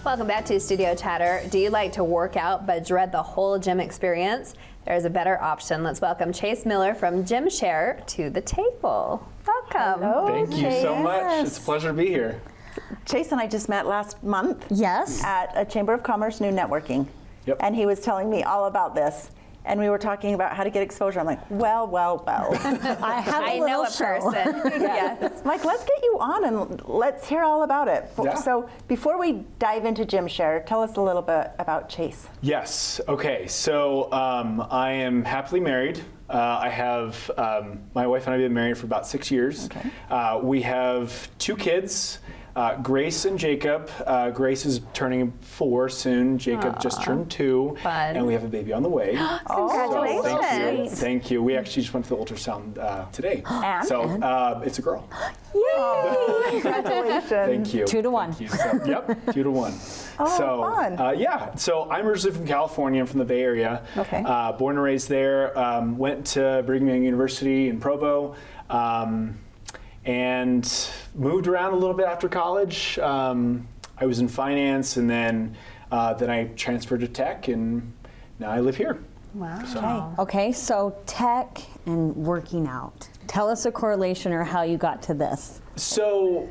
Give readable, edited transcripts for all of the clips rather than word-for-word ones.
Welcome back to Studio Chatter. Do you like to work out but dread the whole gym experience? There's a better option. Let's welcome Chase Miller from GymShare to the table. Welcome. Hello, Thank you so Chase. much. It's a pleasure to be here. Chase and I just met last month. Yes. At a Chamber of Commerce new networking. Yep. And he was telling me all about this. And we were talking about how to get exposure. I'm like, well. I know a person. Yes. I'm like, let's get you on and let's hear all about it. Yeah. So before we dive into GymShare, tell us a little bit about Chase. Yes. Okay. So I am happily married. I have my wife and I have been married for about 6 years. Okay. We have 2 kids. Grace and Jacob. Grace is turning 4 soon. Jacob just turned 2. Fun. And we have a baby on the way. Congratulations. So thank you. Thank you. We actually just went to the ultrasound today. And? So it's a girl. Yay! Congratulations. Thank you. 2 to 1. Thank you. So, yep, 2 to 1. Oh, so, fun. yeah. So I'm originally from California. I'm from the Bay Area. Okay. Born and raised there. Went to Brigham Young University in Provo. And moved around a little bit after college. I was in finance, and then I transferred to tech, and now I live here. Wow. Okay, so tech and working out. Tell us a correlation or how you got to this. So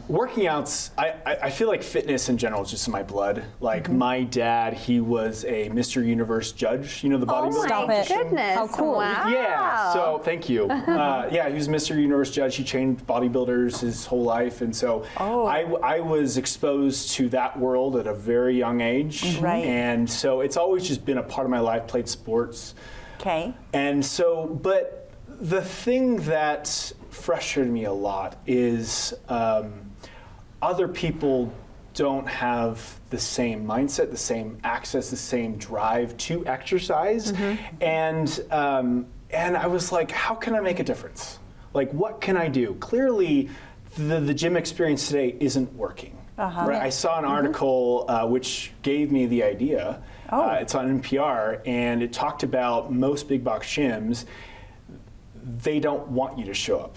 working out's, I feel like fitness in general is just in my blood. Like my dad, he was a Mr. Universe judge, you know, the bodybuilding. Stop it. Goodness. How cool. Wow. Yeah, so thank you. Yeah, he was Mr. Universe judge. He trained bodybuilders his whole life. And so I was exposed to that world at a very young age. Right. And so it's always just been a part of my life, played sports. Okay. And so, but the thing that frustrated me a lot is other people don't have the same mindset, the same access, the same drive to exercise. And I was like, how can I make a difference? Like, what can I do? Clearly, the gym experience today isn't working. Right? I saw an article which gave me the idea. It's on NPR, and it talked about most big box gyms. They don't want you to show up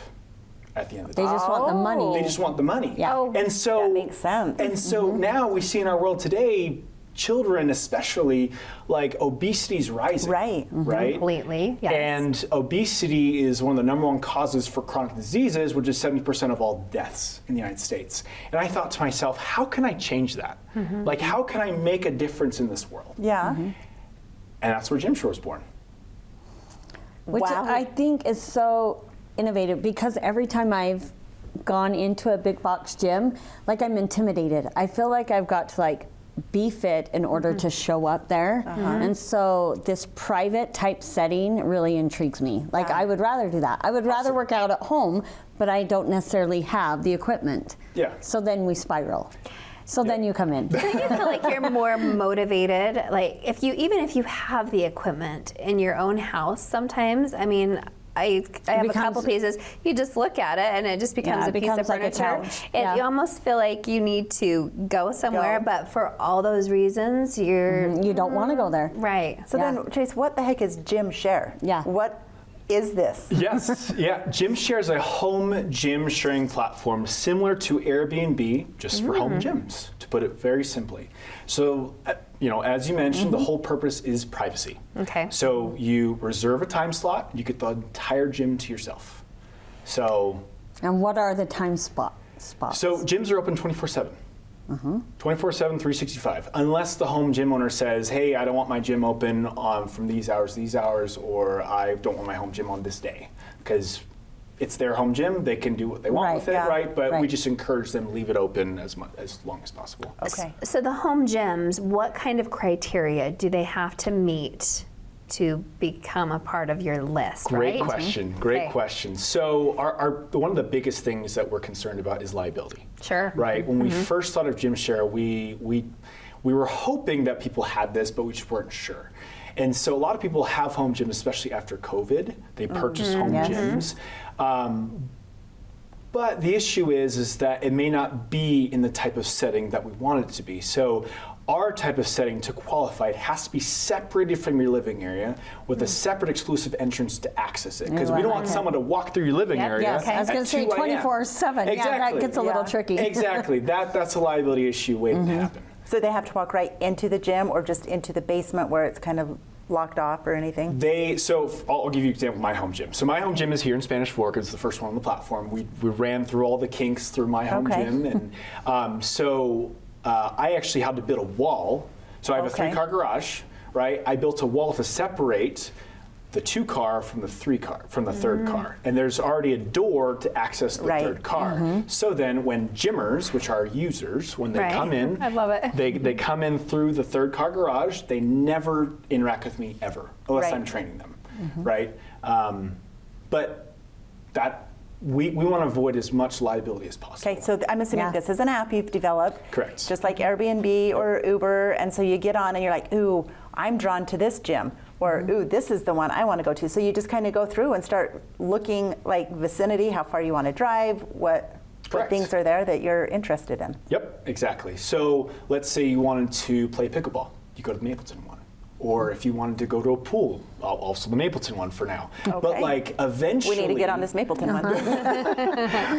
at the end of the They day. just want the money. They just want the money. Yeah. Oh, and so that makes sense. And so now we see in our world today, children especially, like obesity's rising. Right. Right. Completely. Yes. And obesity is one of the #1 causes for chronic diseases, which is 70% of all deaths in the United States. And I thought to myself, how can I change that? Like, how can I make a difference in this world? Yeah. And that's where GymShare was born. Which Wow. I think is so innovative because every time I've gone into a big box gym, like I'm intimidated. I feel like I've got to like be fit in order to show up there. And so this private type setting really intrigues me. Like I would rather do that. I would rather work out at home, but I don't necessarily have the equipment. Yeah. So then we spiral. So then you come in. Don't you feel like you're more motivated? Like even if you have the equipment in your own house, sometimes, I mean, I have a couple pieces. You just look at it and it just becomes a piece of like a furniture. challenge. You almost feel like you need to go somewhere, but for all those reasons, You don't want to go there. right. So then, Chase, what the heck is GymShare? Yeah. What is this? Yes, yeah. GymShare is a home gym sharing platform similar to Airbnb, just for home gyms, to put it very simply. So, as you mentioned, the whole purpose is privacy. Okay. So you reserve a time slot, you get the entire gym to yourself. So, And what are the time spots? so gyms are open 24/7. 24/7, 365, unless the home gym owner says, hey, I don't want my gym open from these hours to these hours, or I don't want my home gym on this day, because it's their home gym, they can do what they want Right, with it, yeah. right? But we Right. just encourage them to leave it open as long as possible. Okay. So the home gyms, what kind of criteria do they have to meet to become a part of your list, Great right? question. Great Okay. question. So one of the biggest things that we're concerned about is liability. Sure. Right. When we first thought of GymShare, we were hoping that people had this, but we just weren't sure. And so a lot of people have home gyms, especially after COVID. They purchase home gyms. But the issue is that it may not be in the type of setting that we want it to be. So our type of setting to qualify, it has to be separated from your living area with a separate exclusive entrance to access it. Because we don't want someone to walk through your living area. Yes, I was at going to say 2 a.m. 24/7. Exactly. Yeah, that gets a little Yeah. tricky. Exactly. That's a liability issue waiting to happen. So they have to walk right into the gym or just into the basement where it's kind of locked off or anything? I'll give you an example of my home gym. So my home gym is here in Spanish Fork. It's the first one on the platform. We ran through all the kinks through my home gym. And I actually had to build a wall. So I have a 3-car garage, right? I built a wall to separate the 2-car from the 3-car, from the 3rd car. And there's already a door to access the 3rd car. So then when gymmers, which are users, when they come in, I love it. They come in through the 3rd car garage, they never interact with me ever, unless I'm training them, right? But that, we want to avoid as much liability as possible. Okay, so I'm assuming this is an app you've developed. Correct. Just like Airbnb or Uber, and so you get on and you're like, ooh, I'm drawn to this gym, or ooh, this is the one I want to go to. So you just kind of go through and start looking like vicinity, how far you want to drive, what things are there that you're interested in. Yep, exactly. So let's say you wanted to play pickleball, you go to the Mapleton one. Or if you wanted to go to a pool, also the Mapleton one for now. Okay. But like eventually, we need to get on this Mapleton one.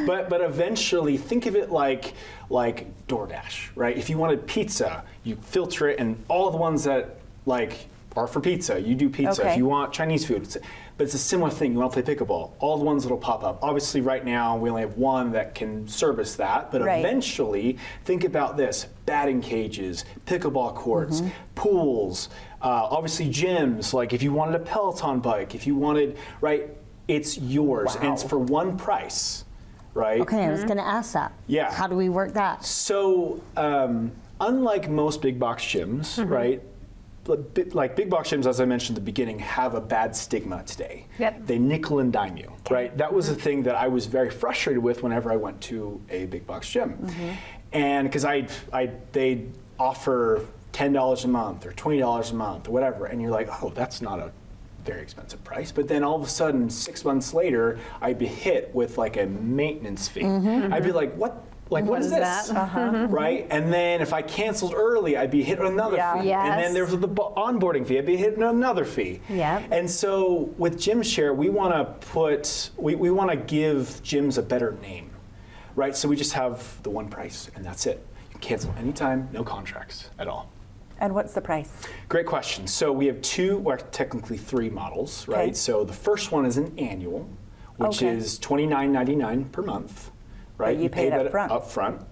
but eventually, think of it like DoorDash, right? If you wanted pizza, you filter it, and all the ones that like are for pizza, you do pizza. Okay. If you want Chinese food, but it's a similar thing. You want to play pickleball, all the ones that'll pop up. Obviously, right now we only have one that can service that, but eventually, think about this: batting cages, pickleball courts, pools. Obviously gyms, like if you wanted a Peloton bike, if you wanted, right, it's yours and it's for one price, right? Okay, I was going to ask that. Yeah. How do we work that? So unlike most big box gyms, right, like big box gyms, as I mentioned at the beginning, have a bad stigma today. Yep. They nickel and dime you, right? That was the thing that I was very frustrated with whenever I went to a big box gym. And because they offer $10 a month or $20 a month or whatever, and you're like, oh, that's not a very expensive price. But then all of a sudden, 6 months later, I'd be hit with like a maintenance fee. I'd be like, what? Like, what is this? that? Right? And then if I canceled early, I'd be hit with another fee. Yes. And then there's the onboarding fee. I'd be hit with another fee. Yep. And so with GymShare, we want to give gyms a better name, right? So we just have the one price, and that's it. You can cancel anytime, no contracts at all. And what's the price? Great question. So we have technically 3 models, right? Okay. So the first one is an annual, which is $29.99 per month, right? You pay that up front.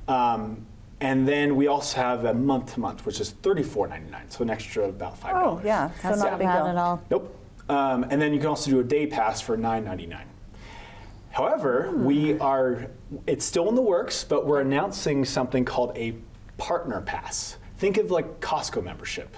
And then we also have a month-to-month, which is $34.99, so an extra about $5. Oh, yeah, so That's not a not big bad deal. at all. Nope. And then you can also do a day pass for $9.99. However, it's still in the works, but we're announcing something called a partner pass. Think of like Costco membership.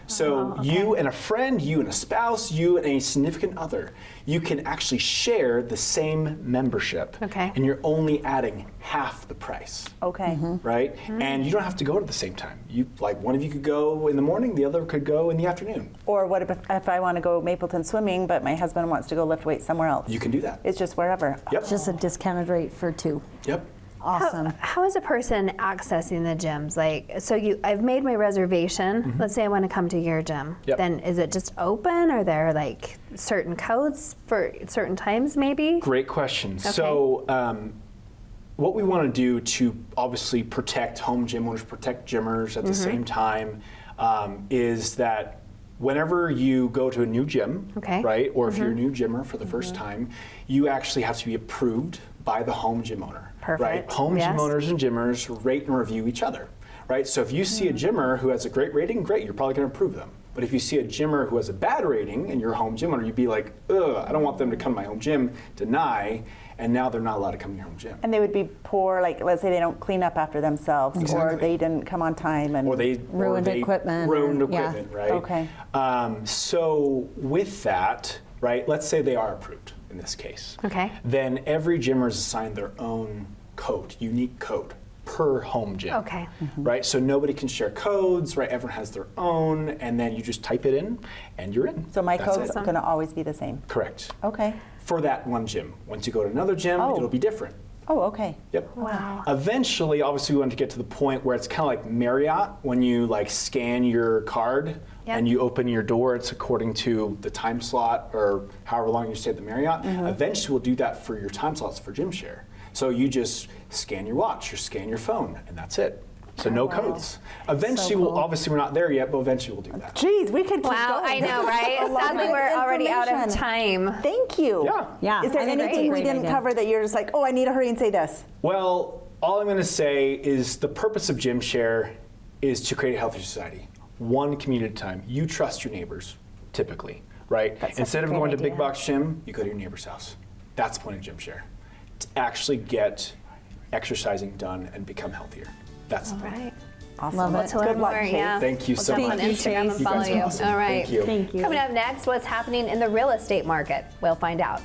So you and a friend, you and a spouse, you and a significant other, you can actually share the same membership. Okay. And you're only adding half the price. Okay. Right? And you don't have to go at the same time. One of you could go in the morning, the other could go in the afternoon. Or what if I want to go Mapleton swimming, but my husband wants to go lift weights somewhere else? You can do that. It's just wherever. Yep. Just a discounted rate for 2. Yep. Awesome. How is a person accessing the gyms? Like, so I've made my reservation. Let's say I want to come to your gym. Yep. Then is it just open? Are there like certain codes for certain times maybe? Great question. So what we want to do to obviously protect home gym owners, protect gymmers at the same time, is that whenever you go to a new gym, right, or if you're a new gymmer for the first time, you actually have to be approved by the home gym owner. Perfect. Right? Home gym owners and gymmers rate and review each other. Right? So if you see a gymmer who has a great rating, great, you're probably going to approve them. But if you see a gymmer who has a bad rating and you're a home gym owner, you'd be like, ugh, I don't want them to come to my home gym, deny, and now they're not allowed to come to your home gym. And they would be poor, like let's say they don't clean up after themselves, or they didn't come on time, and Or they Ruined equipment. Ruined Yeah. equipment, right? Okay. So with that, right, let's say they are approved in this case. Okay. Then every gymmer is assigned their own code, unique code per home gym. Okay. Right? So nobody can share codes, right? Everyone has their own, and then you just type it in and you're in. so my That's code's it. going to always be the same. Correct. Okay. For that one gym. Once you go to another gym, Oh. it'll be different. Oh, okay. Yep. Wow. Eventually, obviously, we want to get to the point where it's kind of like Marriott when you like scan your card Yep. and you open your door. It's according to the time slot or however long you stay at the Marriott. Eventually, we'll do that for your time slots for GymShare. So you just scan your watch or scan your phone, and that's it. So no codes. Eventually, cool. obviously we're not there yet, but eventually we'll do that. Geez, we could keep Wow, going. I know, right? A lot Sadly, of we're already out of information. time. Thank you. Yeah. Yeah. Is there I think that's a anything we great didn't idea. cover that you're just like, oh, I need to hurry and say this? Well, all I'm going to say is the purpose of Gym Share is to create a healthier society, one community at a time. You trust your neighbors, typically, right? That's such Instead a of great going to idea. big box gym, you go to your neighbor's house. That's the point of Gym Share, to actually get exercising done and become healthier. That's All the point. right. Awesome. Love Well, it. to learn Good luck, more, Chase. yeah. Thank you We'll so jump much. on Instagram and You follow guys are you. awesome. All right. Thank you. Thank you. Coming up next, what's happening in the real estate market? We'll find out.